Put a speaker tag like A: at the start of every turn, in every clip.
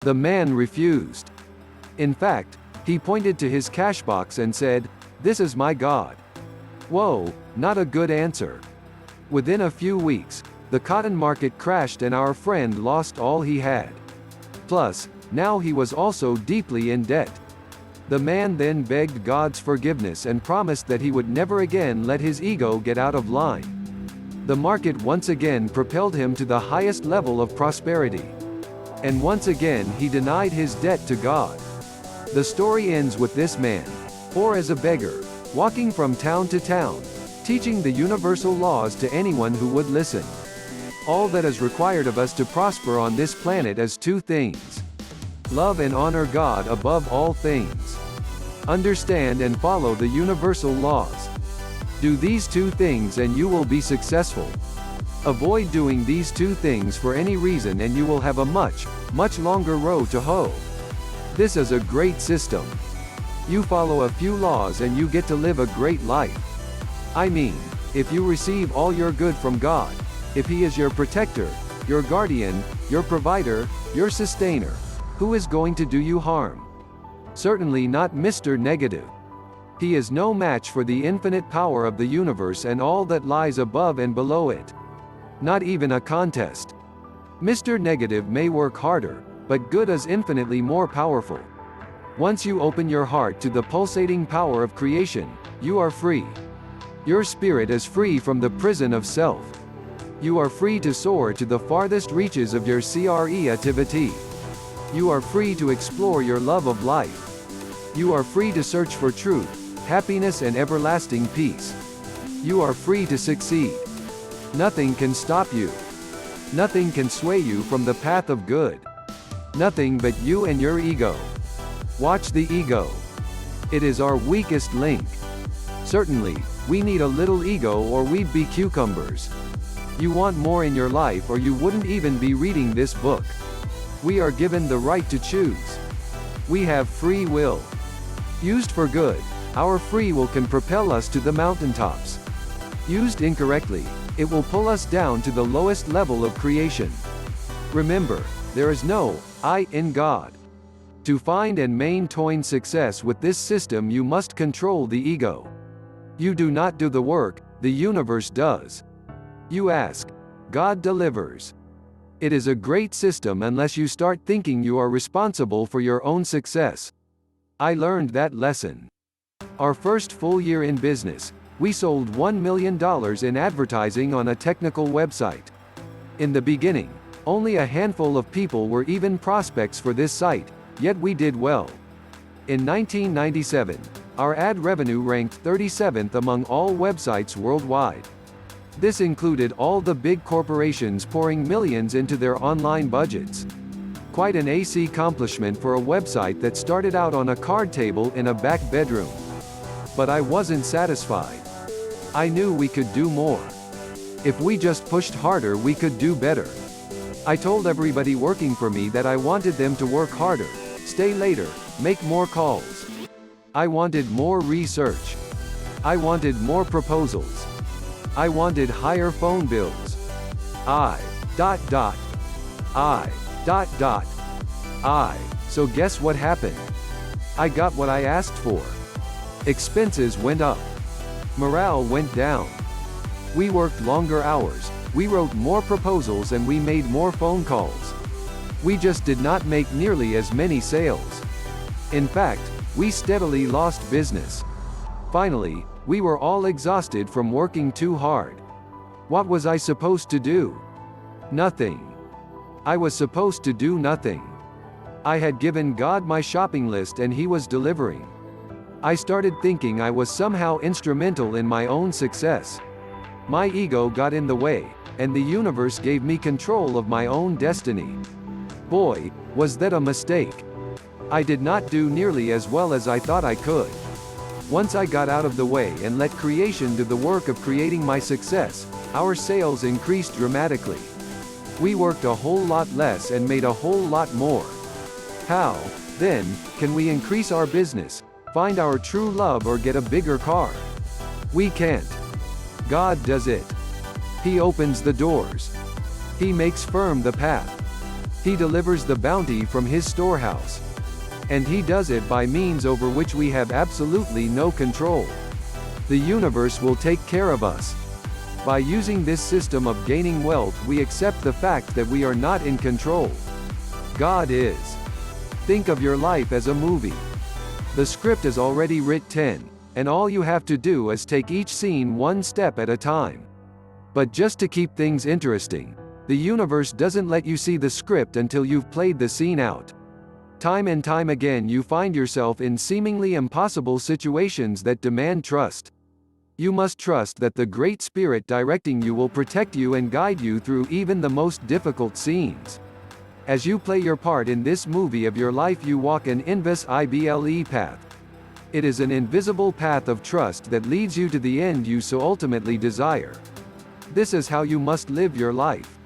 A: The man refused. In fact, he pointed to his cash box and said, "This is my God." Whoa, not a good answer. Within a few weeks, the cotton market crashed and our friend lost all he had. Plus, now he was also deeply in debt. The man then begged God's forgiveness and promised that he would never again let his ego get out of line. The market once again propelled him to the highest level of prosperity. And once again he denied his debt to God. The story ends with this man, poor as a beggar, walking from town to town, teaching the universal laws to anyone who would listen. All that is required of us to prosper on this planet is two things: love and honor God above all things. Understand and follow the universal laws. Do these two things and you will be successful. Avoid doing these two things for any reason and you will have a much, much longer road to hoe. This is a great system. You follow a few laws and you get to live a great life. I mean, if you receive all your good from God, if He is your protector, your guardian, your provider, your sustainer, who is going to do you harm? Certainly not Mr. Negative. He is no match for the infinite power of the universe and all that lies above and below it. Not even a contest. Mr. Negative may work harder, but good is infinitely more powerful. Once you open your heart to the pulsating power of creation, you are free. Your spirit is free from the prison of self. You are free to soar to the farthest reaches of your creativity. You are free to explore your love of life. You are free to search for truth, happiness and everlasting peace. You are free to succeed. Nothing can stop you. Nothing can sway you from the path of good. Nothing but you and your ego. Watch the ego. It is our weakest link. Certainly, we need a little ego or we'd be cucumbers. You want more in your life or you wouldn't even be reading this book. We are given the right to choose. We have free will. Used for good, our free will can propel us to the mountaintops. Used incorrectly, it will pull us down to the lowest level of creation. Remember, there is no I in God. To find and maintain success with this system, you must control the ego. You do not do the work, the universe does. You ask, God delivers. It is a great system unless you start thinking you are responsible for your own success. I learned that lesson. Our first full year in business, we sold $1 million in advertising on a technical website. In the beginning, only a handful of people were even prospects for this site, yet we did well. In 1997, our ad revenue ranked 37th among all websites worldwide. This included all the big corporations pouring millions into their online budgets. Quite an AC accomplishment for a website that started out on a card table in a back bedroom. But I wasn't satisfied. I knew we could do more. If we just pushed harder, we could do better. I told everybody working for me that I wanted them to work harder, stay later, make more calls. I wanted more research. I wanted more proposals. I wanted higher phone bills. So guess what happened? I got what I asked for. Expenses went up. Morale went down. We worked longer hours, we wrote more proposals and we made more phone calls. We just did not make nearly as many sales. In fact, we steadily lost business. Finally, we were all exhausted from working too hard. What was I supposed to do? Nothing. I was supposed to do nothing. I had given God my shopping list and He was delivering. I started thinking I was somehow instrumental in my own success. My ego got in the way, and the universe gave me control of my own destiny. Boy, was that a mistake. I did not do nearly as well as I thought I could. Once I got out of the way and let creation do the work of creating my success, our sales increased dramatically. We worked a whole lot less and made a whole lot more. How, then, can we increase our business, find our true love or get a bigger car? We can't. God does it. He opens the doors. He makes firm the path. He delivers the bounty from his storehouse. And he does it by means over which we have absolutely no control. The universe will take care of us. By using this system of gaining wealth, we accept the fact that we are not in control. God is. Think of your life as a movie. The script is already written, and all you have to do is take each scene one step at a time. But just to keep things interesting, the universe doesn't let you see the script until you've played the scene out. Time and time again you find yourself in seemingly impossible situations that demand trust. You must trust that the Great Spirit directing you will protect you and guide you through even the most difficult scenes. As you play your part in this movie of your life, you walk an invisible path. It is an invisible path of trust that leads you to the end you so ultimately desire. This is how you must live your life.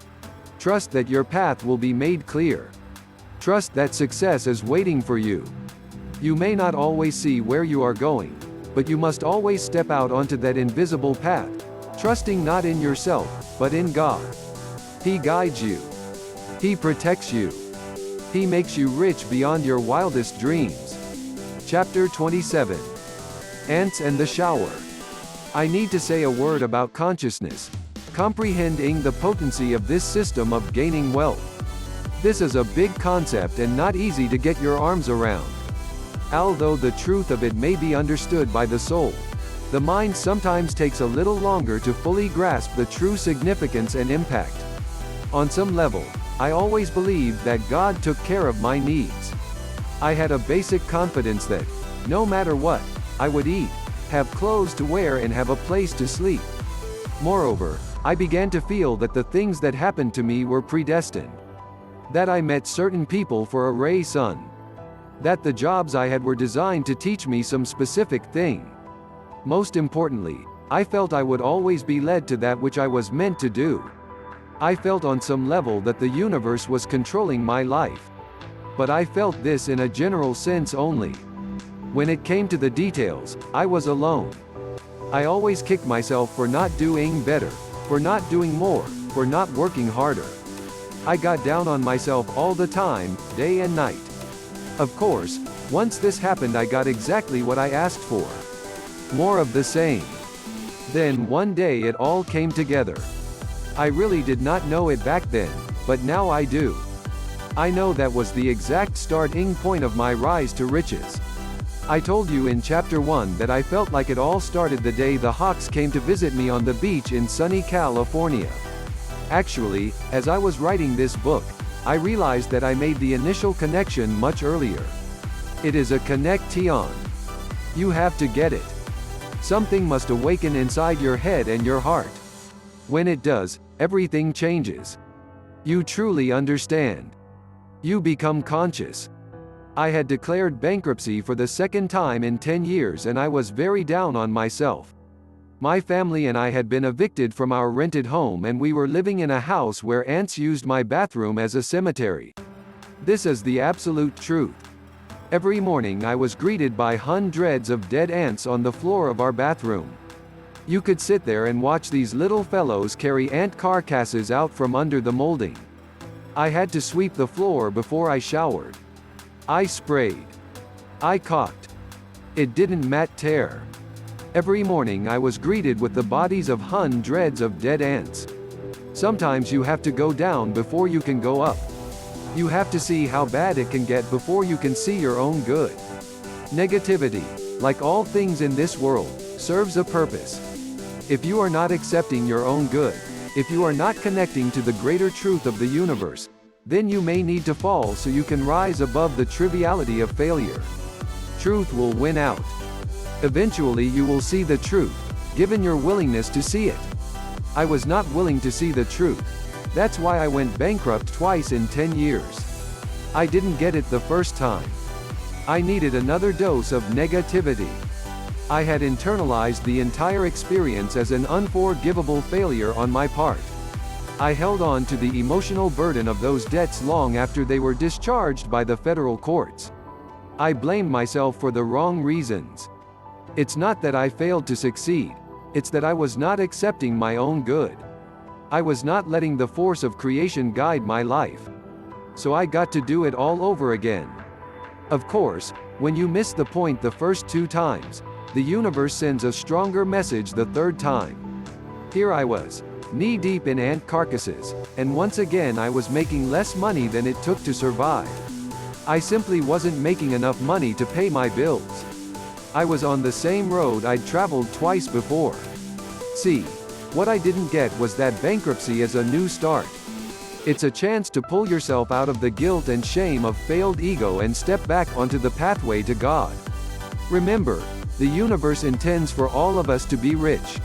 A: Trust that your path will be made clear. Trust that success is waiting for you. You may not always see where you are going, but you must always step out onto that invisible path, trusting not in yourself, but in God. He guides you. He protects you. He makes you rich beyond your wildest dreams. Chapter 27. Ants and the Shower. I need to say a word about consciousness, comprehending the potency of this system of gaining wealth. This is a big concept and not easy to get your arms around. Although the truth of it may be understood by the soul, the mind sometimes takes a little longer to fully grasp the true significance and impact. On some level, I always believed that God took care of my needs. I had a basic confidence that, no matter what, I would eat, have clothes to wear and have a place to sleep. Moreover, I began to feel that the things that happened to me were predestined. That I met certain people for a reason. That the jobs I had were designed to teach me some specific thing. Most importantly, I felt I would always be led to that which I was meant to do. I felt on some level that the universe was controlling my life. But I felt this in a general sense only. When it came to the details, I was alone. I always kicked myself for not doing better, for not doing more, for not working harder. I got down on myself all the time, day and night. Of course, once this happened, I got exactly what I asked for. More of the same. Then one day it all came together. I really did not know it back then, but now I do. I know that was the exact starting point of my rise to riches. I told you in chapter 1 that I felt like it all started the day the Hawks came to visit me on the beach in sunny California. Actually, as I was writing this book, I realized that I made the initial connection much earlier. It is a connection. You have to get it. Something must awaken inside your head and your heart. When it does, everything changes. You truly understand. You become conscious. I had declared bankruptcy for the second time in 10 years and I was very down on myself. My family and I had been evicted from our rented home and we were living in a house where ants used my bathroom as a cemetery. This is the absolute truth. Every morning I was greeted by hundreds of dead ants on the floor of our bathroom. You could sit there and watch these little fellows carry ant carcasses out from under the molding. I had to sweep the floor before I showered. I sprayed. I caulked. It didn't matter. Every morning I was greeted with the bodies of hundreds of dead ants. Sometimes you have to go down before you can go up. You have to see how bad it can get before you can see your own good. Negativity, like all things in this world, serves a purpose. If you are not accepting your own good, if you are not connecting to the greater truth of the universe, then you may need to fall so you can rise above the triviality of failure. Truth will win out. Eventually you will see the truth, given your willingness to see it. I was not willing to see the truth. That's why I went bankrupt twice in 10 years. I didn't get it the first time. I needed another dose of negativity. I had internalized the entire experience as an unforgivable failure on my part. I held on to the emotional burden of those debts long after they were discharged by the federal courts. I blamed myself for the wrong reasons. It's not that I failed to succeed, it's that I was not accepting my own good. I was not letting the force of creation guide my life. so I got to do it all over again. Of course, when you miss the point the first 2 times, the universe sends a stronger message the 3rd time. Here I was, knee-deep in ant carcasses, and once again I was making less money than it took to survive. I simply wasn't making enough money to pay my bills. I was on the same road I'd traveled twice before. See, what I didn't get was that bankruptcy is a new start. It's a chance to pull yourself out of the guilt and shame of failed ego and step back onto the pathway to God. Remember, the universe intends for all of us to be rich.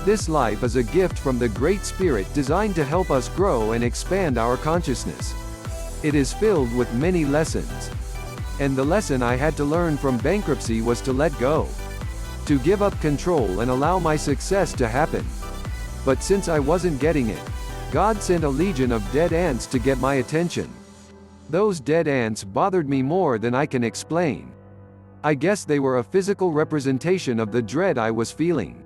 A: This life is a gift from the Great Spirit designed to help us grow and expand our consciousness. It is filled with many lessons. And the lesson I had to learn from bankruptcy was to let go. To give up control and allow my success to happen. But since I wasn't getting it, God sent a legion of dead ants to get my attention. Those dead ants bothered me more than I can explain. I guess they were a physical representation of the dread I was feeling.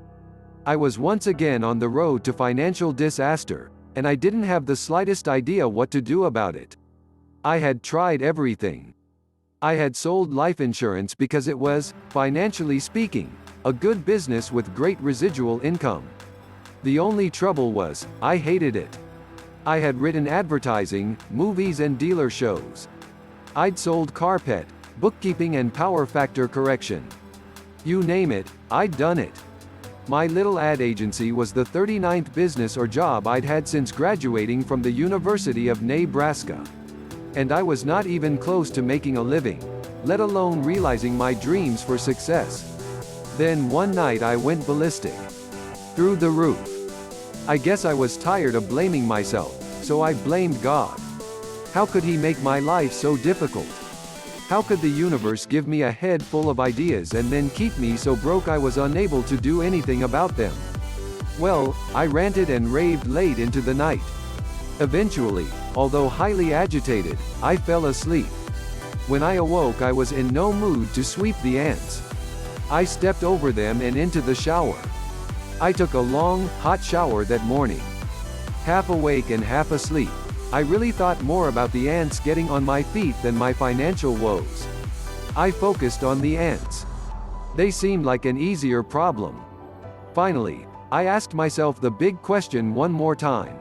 A: I was once again on the road to financial disaster, and I didn't have the slightest idea what to do about it. I had tried everything. I had sold life insurance because it was, financially speaking, a good business with great residual income. The only trouble was, I hated it. I had written advertising, movies and dealer shows. I'd sold carpet, bookkeeping and power factor correction. You name it, I'd done it. My little ad agency was the 39th business or job I'd had since graduating from the University of Nebraska. And I was not even close to making a living, let alone realizing my dreams for success. Then one night I went ballistic. Through the roof. I guess I was tired of blaming myself, so I blamed God. How could He make my life so difficult? How could the universe give me a head full of ideas and then keep me so broke I was unable to do anything about them? Well, I ranted and raved late into the night. Eventually, although highly agitated, I fell asleep. When I awoke I was in no mood to sweep the ants. I stepped over them and into the shower. I took a long, hot shower that morning. Half awake and half asleep, I really thought more about the ants getting on my feet than my financial woes. I focused on the ants. They seemed like an easier problem. Finally, I asked myself the big question one more time.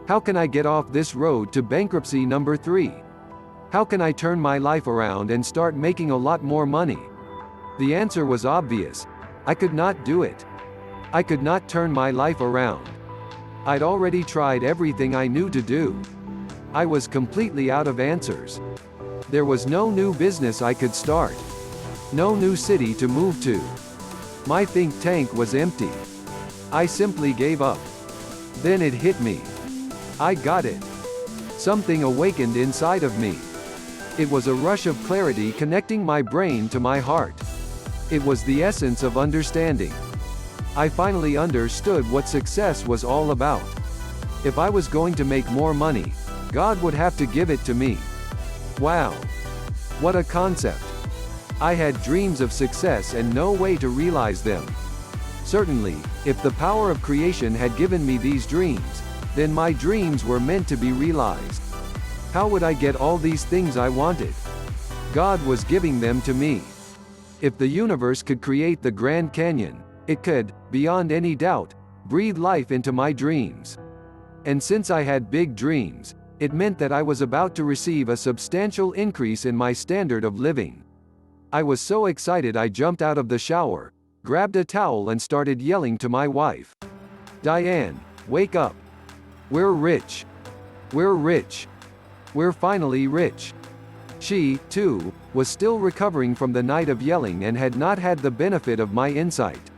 A: How can I get off this road to bankruptcy number 3? How can I turn my life around and start making a lot more money? The answer was obvious. I could not do it. I could not turn my life around. I'd already tried everything I knew to do. I was completely out of answers. There was no new business I could start. No new city to move to. My think tank was empty. I simply gave up. Then it hit me. I got it. Something awakened inside of me. It was a rush of clarity connecting my brain to my heart. It was the essence of understanding. I finally understood what success was all about. If I was going to make more money, God would have to give it to me. Wow! What a concept! I had dreams of success and no way to realize them. Certainly, if the power of creation had given me these dreams, then my dreams were meant to be realized. How would I get all these things I wanted? God was giving them to me. If the universe could create the Grand Canyon, it could, beyond any doubt, breathe life into my dreams. And since I had big dreams, it meant that I was about to receive a substantial increase in my standard of living. I was so excited I jumped out of the shower, grabbed a towel and started yelling to my wife. Diane, wake up. We're rich. We're rich. We're finally rich. She, too, was still recovering from the night of yelling and had not had the benefit of my insight.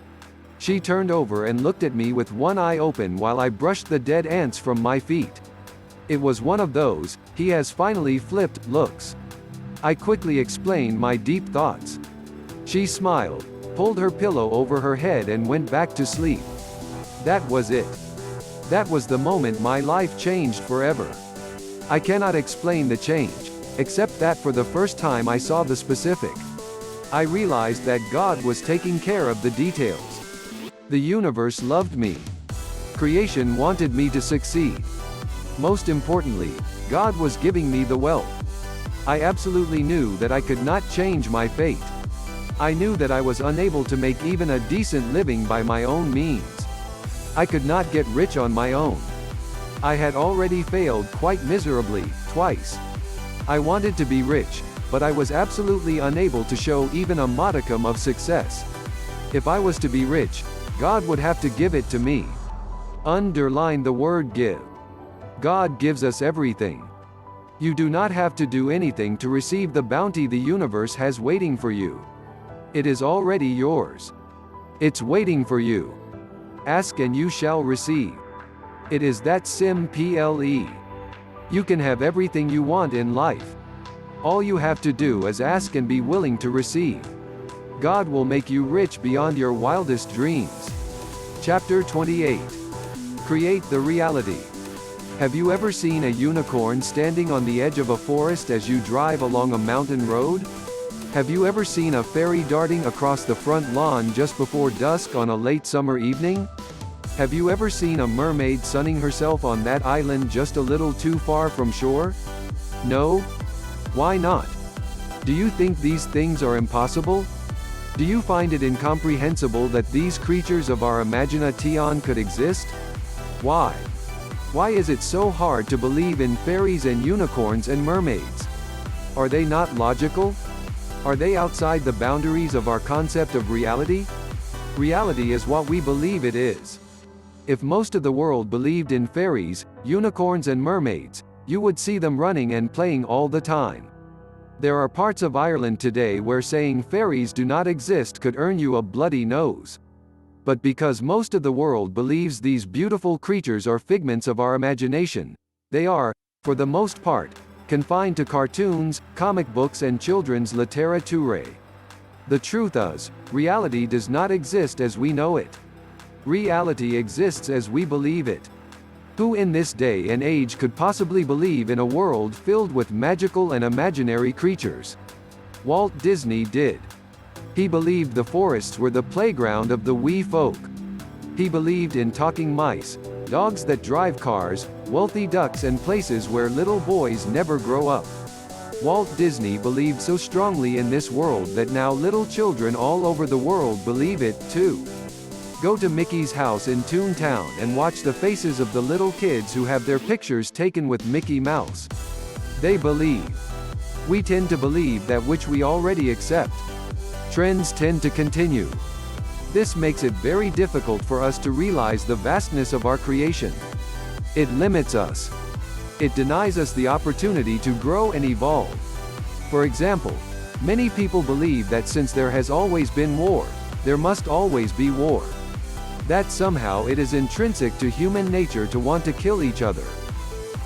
A: She turned over and looked at me with one eye open while I brushed the dead ants from my feet. It was one of those, he has finally flipped, looks. I quickly explained my deep thoughts. She smiled, pulled her pillow over her head and went back to sleep. That was it. That was the moment my life changed forever. I cannot explain the change, except that for the first time I saw the specific. I realized that God was taking care of the details. The universe loved me. Creation wanted me to succeed. Most importantly, God was giving me the wealth. I absolutely knew that I could not change my fate. I knew that I was unable to make even a decent living by my own means. I could not get rich on my own. I had already failed quite miserably, twice. I wanted to be rich, but I was absolutely unable to show even a modicum of success. If I was to be rich, God would have to give it to me. Underline the word give. God gives us everything. You do not have to do anything to receive the bounty the universe has waiting for you. It is already yours. It's waiting for you. Ask and you shall receive. It is that simple. You can have everything you want in life. All you have to do is ask and be willing to receive. God will make you rich beyond your wildest dreams. Chapter 28. Create the reality. Have you ever seen a unicorn standing on the edge of a forest as you drive along a mountain road? Have you ever seen a fairy darting across the front lawn just before dusk on a late summer evening? Have you ever seen a mermaid sunning herself on that island just a little too far from shore? No? Why not? Do you think these things are impossible? Do you find it incomprehensible that these creatures of our imagination could exist? Why? Why is it so hard to believe in fairies and unicorns and mermaids? Are they not logical? Are they outside the boundaries of our concept of reality? Reality is what we believe it is. If most of the world believed in fairies, unicorns and mermaids, you would see them running and playing all the time. There are parts of Ireland today where saying fairies do not exist could earn you a bloody nose. But because most of the world believes these beautiful creatures are figments of our imagination, they are, for the most part, confined to cartoons, comic books and children's literature. The truth is, reality does not exist as we know it. Reality exists as we believe it. Who in this day and age could possibly believe in a world filled with magical and imaginary creatures? Walt Disney did. He believed the forests were the playground of the wee folk. He believed in talking mice, dogs that drive cars, wealthy ducks and places where little boys never grow up. Walt Disney believed so strongly in this world that now little children all over the world believe it too. Go to Mickey's house in Toontown and watch the faces of the little kids who have their pictures taken with Mickey Mouse. They believe. We tend to believe that which we already accept. Trends tend to continue. This makes it very difficult for us to realize the vastness of our creation. It limits us. It denies us the opportunity to grow and evolve. For example, many people believe that since there has always been war, there must always be war. That somehow it is intrinsic to human nature to want to kill each other.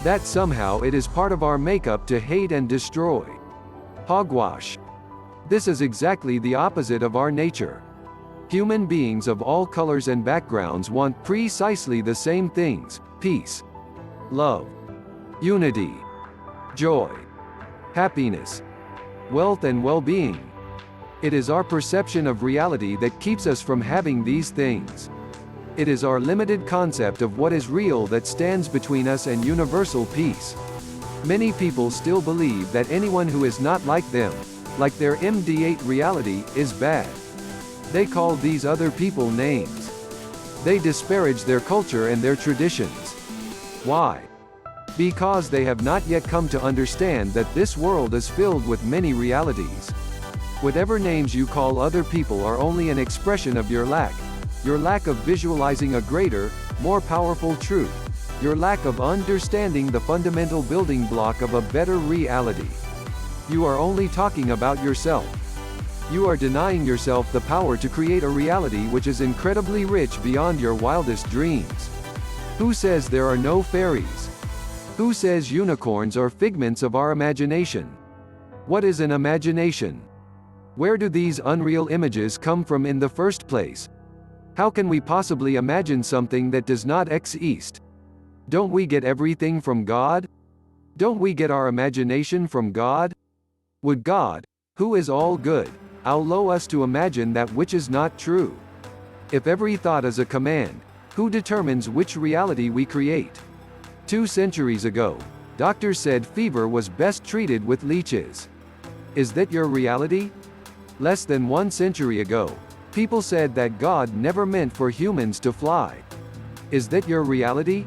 A: That somehow it is part of our makeup to hate and destroy. Hogwash. This is exactly the opposite of our nature. Human beings of all colors and backgrounds want precisely the same things: peace, love, unity, joy, happiness, wealth and well-being. It is our perception of reality that keeps us from having these things. It is our limited concept of what is real that stands between us and universal peace. Many people still believe that anyone who is not like them, like their immediate reality, is bad. They call these other people names. They disparage their culture and their traditions. Why? Because they have not yet come to understand that this world is filled with many realities. Whatever names you call other people are only an expression of your lack of visualizing a greater, more powerful truth, your lack of understanding the fundamental building block of a better reality. You are only talking about yourself. You are denying yourself the power to create a reality which is incredibly rich beyond your wildest dreams. Who says there are no fairies? Who says unicorns are figments of our imagination? What is an imagination? Where do these unreal images come from in the first place? How can we possibly imagine something that does not exist? Don't we get everything from God? Don't we get our imagination from God? Would God, who is all good, allow us to imagine that which is not true? If every thought is a command, who determines which reality we create? 2 centuries ago, Doctors said fever was best treated with leeches. Is that your reality? Less than 1 century ago, people said that God never meant for humans to fly. Is that your reality?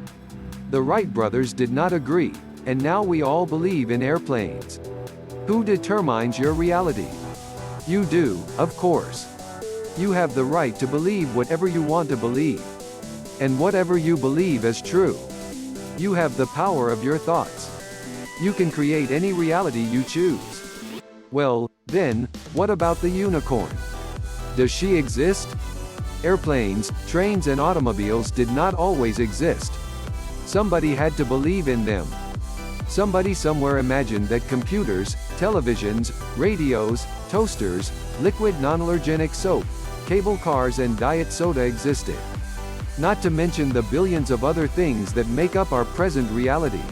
A: The Wright brothers did not agree, and now we all believe in airplanes. Who determines your reality? You do, of course. You have the right to believe whatever you want to believe. And whatever you believe is true. You have the power of your thoughts. You can create any reality you choose. Well, then, what about the unicorn? Does she exist? Airplanes, trains and automobiles did not always exist. Somebody had to believe in them. Somebody somewhere imagined that computers, televisions, radios, toasters, liquid non-allergenic soap, cable cars and diet soda existed. Not to mention the billions of other things that make up our present reality.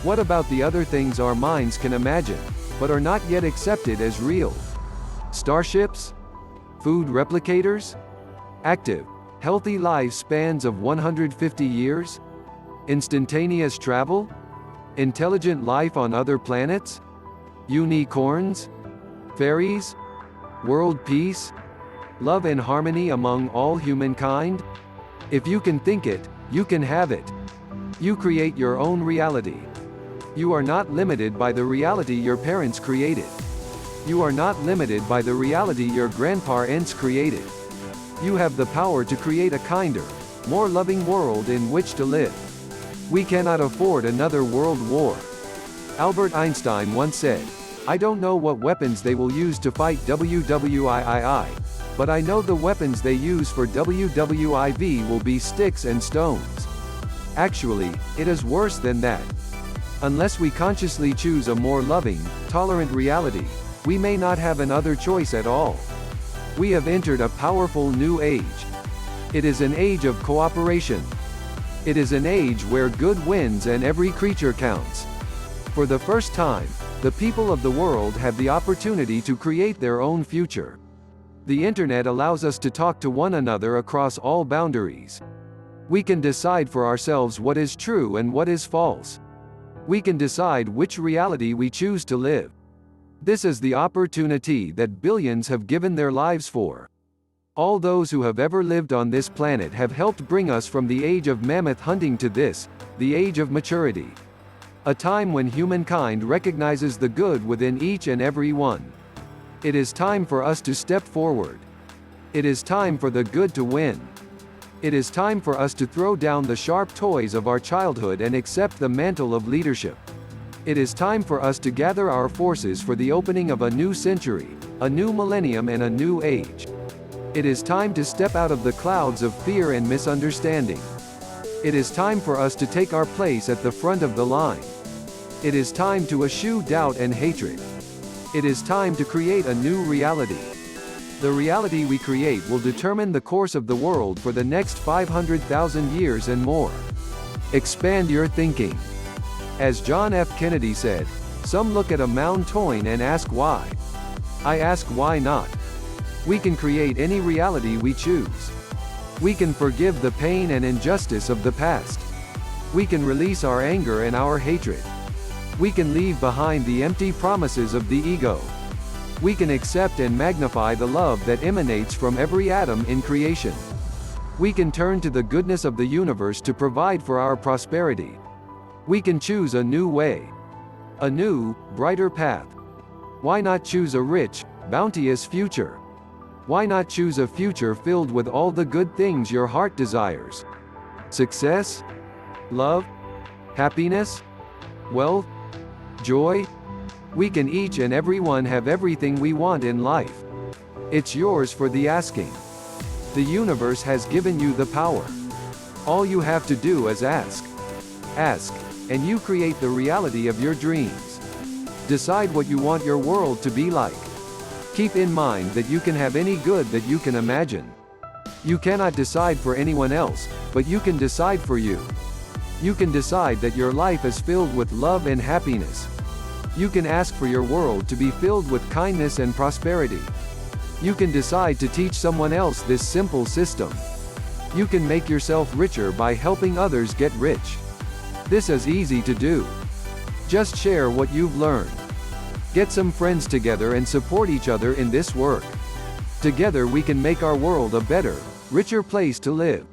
A: What about the other things our minds can imagine, but are not yet accepted as real? Starships? Food replicators? Active, healthy lifespans of 150 years? Instantaneous travel? Intelligent life on other planets? Unicorns? Fairies? World peace? Love and harmony among all humankind? If you can think it, you can have it. You create your own reality. You are not limited by the reality your parents created. You are not limited by the reality your grandparents created. You have the power to create a kinder, more loving world in which to live. We cannot afford another world war. Albert Einstein once said, "I don't know what weapons they will use to fight WWII, but I know the weapons they use for WWIV will be sticks and stones." Actually, it is worse than that. Unless we consciously choose a more loving, tolerant reality, we may not have another choice at all. We have entered a powerful new age. It is an age of cooperation. It is an age where good wins and every creature counts. For the first time, the people of the world have the opportunity to create their own future. The internet allows us to talk to one another across all boundaries. We can decide for ourselves what is true and what is false. We can decide which reality we choose to live. This is the opportunity that billions have given their lives for. All those who have ever lived on this planet have helped bring us from the age of mammoth hunting to this, the age of maturity. A time when humankind recognizes the good within each and every one. It is time for us to step forward. It is time for the good to win. It is time for us to throw down the sharp toys of our childhood and accept the mantle of leadership. It is time for us to gather our forces for the opening of a new century, a new millennium and a new age. It is time to step out of the clouds of fear and misunderstanding. It is time for us to take our place at the front of the line. It is time to eschew doubt and hatred. It is time to create a new reality. The reality we create will determine the course of the world for the next 500,000 years and more. Expand your thinking. As John F. Kennedy said, "Some look at a mountain and ask why. I ask why not." We can create any reality we choose. We can forgive the pain and injustice of the past. We can release our anger and our hatred. We can leave behind the empty promises of the ego. We can accept and magnify the love that emanates from every atom in creation. We can turn to the goodness of the universe to provide for our prosperity. We can choose a new way. A new, brighter path. Why not choose a rich, bounteous future? Why not choose a future filled with all the good things your heart desires? Success? Love? Happiness? Wealth? Joy? We can each and every one have everything we want in life. It's yours for the asking. The universe has given you the power. All you have to do is ask. Ask, and you create the reality of your dreams. Decide what you want your world to be like. Keep in mind that you can have any good that you can imagine. You cannot decide for anyone else, but you can decide for you. You can decide that your life is filled with love and happiness. You can ask for your world to be filled with kindness and prosperity. You can decide to teach someone else this simple system. You can make yourself richer by helping others get rich. This is easy to do. Just share what you've learned. Get some friends together and support each other in this work. Together we can make our world a better, richer place to live.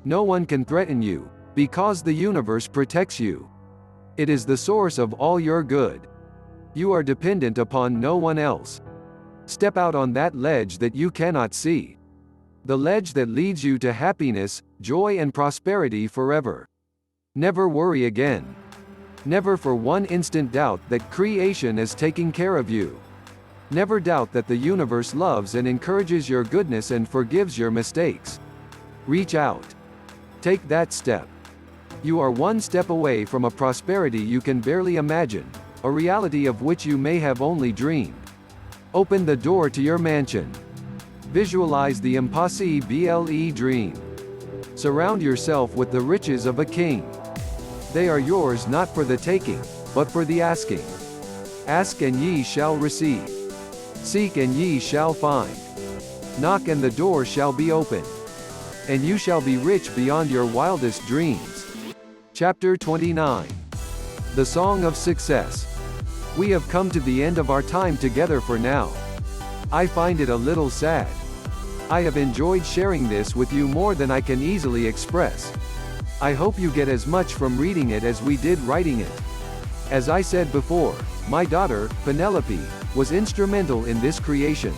A: No one can threaten you, because the universe protects you. It is the source of all your good. You are dependent upon no one else. Step out on that ledge that you cannot see. The ledge that leads you to happiness, joy and prosperity forever. Never worry again. Never for one instant doubt that creation is taking care of you. Never doubt that the universe loves and encourages your goodness and forgives your mistakes. Reach out. Take that step. You are one step away from a prosperity you can barely imagine, a reality of which you may have only dreamed. Open the door to your mansion. Visualize the impossible dream. Surround yourself with the riches of a king. They are yours not for the taking, but for the asking. Ask and ye shall receive. Seek and ye shall find. Knock and the door shall be opened. And you shall be rich beyond your wildest dreams. Chapter 29. The Song of Success. We have come to the end of our time together for now. I find it a little sad. I have enjoyed sharing this with you more than I can easily express. I hope you get as much from reading it as we did writing it. As I said before, my daughter, Penelope, was instrumental in this creation.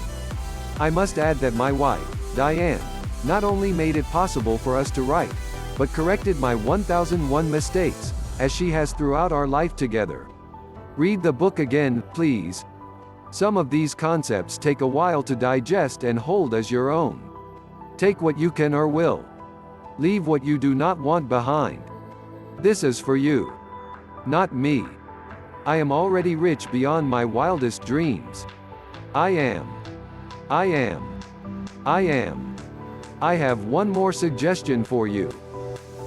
A: I must add that my wife, Diane, not only made it possible for us to write, but corrected my 1001 mistakes, as she has throughout our life together. Read the book again, please. Some of these concepts take a while to digest and hold as your own. Take what you can or will. Leave what you do not want behind. This is for you. Not me. I am already rich beyond my wildest dreams. I am. I am. I am. I have one more suggestion for you.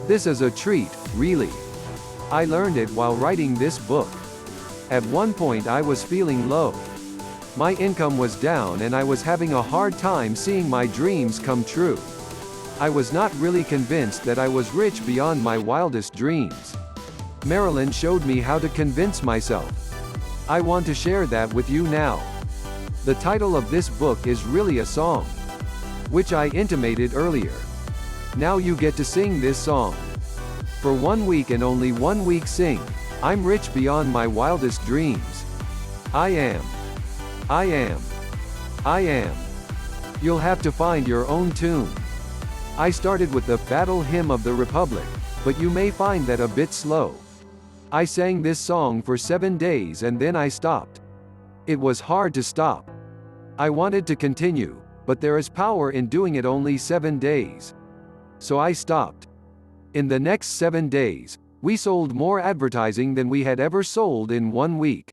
A: This is a treat, really. I learned it while writing this book. At one point I was feeling low. My income was down and I was having a hard time seeing my dreams come true. I was not really convinced that I was rich beyond my wildest dreams. Marilyn showed me how to convince myself. I want to share that with you now. The title of this book is really a song, which I intimated earlier. Now you get to sing this song. For 1 week and only 1 week sing, I'm rich beyond my wildest dreams. I am. I am. I am. You'll have to find your own tune. I started with the Battle Hymn of the Republic, but you may find that a bit slow. I sang this song for 7 days and then I stopped. It was hard to stop. I wanted to continue, but there is power in doing it only 7 days. So I stopped. In the next 7 days, we sold more advertising than we had ever sold in 1 week.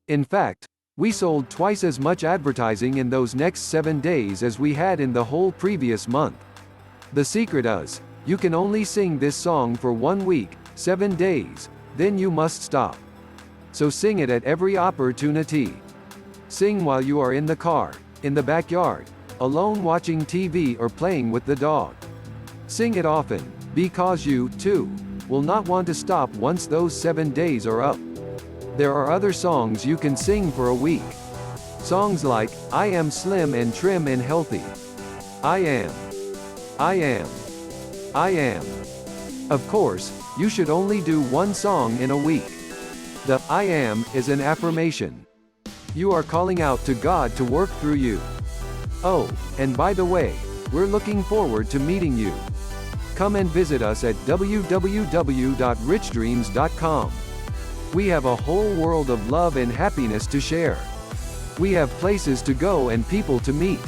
A: In fact, we sold twice as much advertising in those next 7 days as we had in the whole previous month. The secret is, you can only sing this song for 1 week, 7 days, then you must stop. So sing it at every opportunity. Sing while you are in the car, in the backyard, alone watching TV or playing with the dog. Sing it often, because you, too, will not want to stop once those 7 days are up. There are other songs you can sing for a week. Songs like, I am slim and trim and healthy. I am. I am. I am. Of course, you should only do one song in a week. The I am is an affirmation. You are calling out to God to work through you. Oh, and by the way, we're looking forward to meeting you. Come and visit us at www.richdreams.com. We have a whole world of love and happiness to share. We have places to go and people to meet.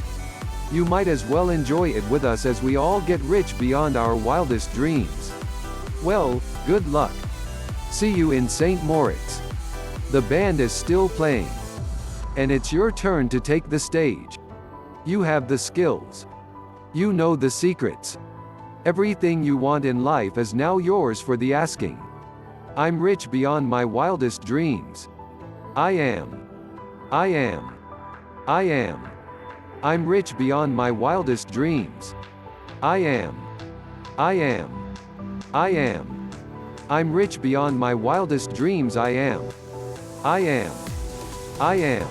A: You might as well enjoy it with us as we all get rich beyond our wildest dreams. Well, good luck. See you in St. Moritz. The band is still playing. And it's your turn to take the stage. You have the skills. You know the secrets. Everything you want in life is now yours for the asking. I'm rich beyond my wildest dreams. I am. I am. I am. I'm rich beyond my wildest dreams. I am. I am. I am. I'm rich beyond my wildest dreams. I am. I am. I am.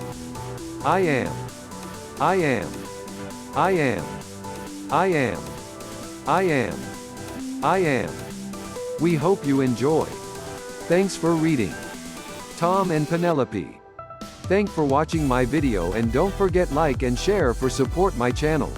A: I am. I am. I am. I am. I am. I am. We hope you enjoy. Thanks for reading. Tom and Penelope. Thanks for watching my video, and don't forget like and share for support my channel.